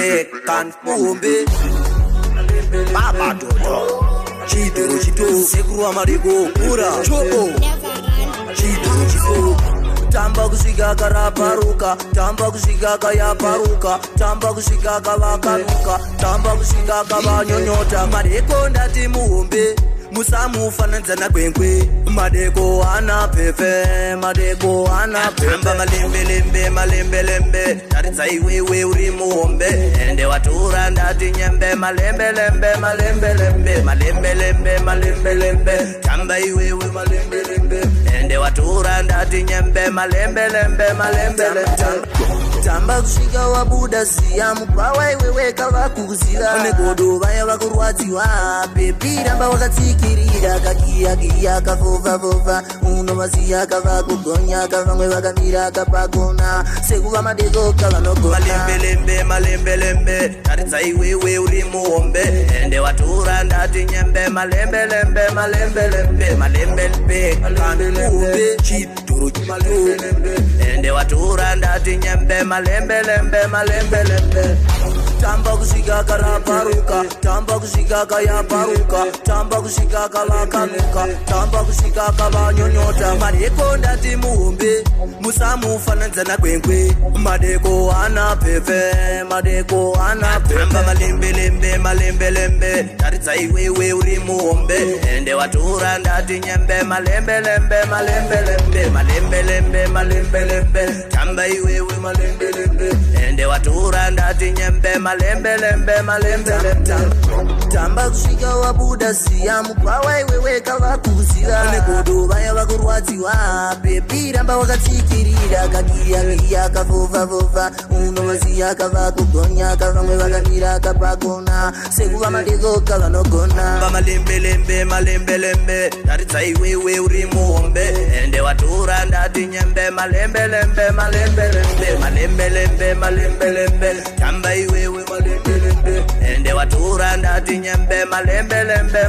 Pekan Mumbe Baba Dodo Chidoro Chito Sekuru Amariko Pura Chopo Chidoro Chito Tamba kusigaka raparuka Tamba kusigaka ya paruka Tamba kusigaka wakanuka Tamba kusigaka banyonyota Madeko ndati Mumbe Musamu fananzana kwenkwe Madeko ana pepe Madeko ana pepe Amba malembe lembe Taritsa iwewe uri muombe Ende watura ndati nyembe Malembe lembe Tamba iwewe malembe lembe Ende watura ndati nyembe Malembe Tamba kushiga wa buda siyamu Pawa iwewe kava kuzila Negodo vaya wakurwaziwa Pepi ramba wakatikirira Kakia kafova Uno masia kava kugonya Kavangwe wakamira kapagona Sekuva madego kava nogona Malembe Taritsa iwewe uri muombe Ende watura ndati nyembe Malembe lembe Kanube Chidoro Chito Ende watura ndati nyembe Malembe Tamba kusigaka raparuka Tamba kusigaka ya paruka Tamba kusigaka wakanuka Tamba kusigaka banyonyota Madeko ndati Mumbe Musamu fananzana kwenkwe Madeko ana pepe Madeko ana pepe Amba malembe lembe Taritsa iwewe uri muombe Ende watura ndati nyembe Malembe lembe Tamba iwewe malembe lembe Ende watura ndati nyembe Malembe Tamba kushiga wa buda siyamu Pawa iwewe kava kuzila Negodo vaya wakurwaziwa Pepi ramba wakatikirira Kakia kafova Uno masia kava kugonya Kavangwe wakamira kapagona Sekuva madego kava nogona Malembe Taritsa iwewe uri muombe Ende watura ndati nyembe Malembe lembe Tamba iwewe malembe lembe Ende watura ndati nyembe Malembe lembe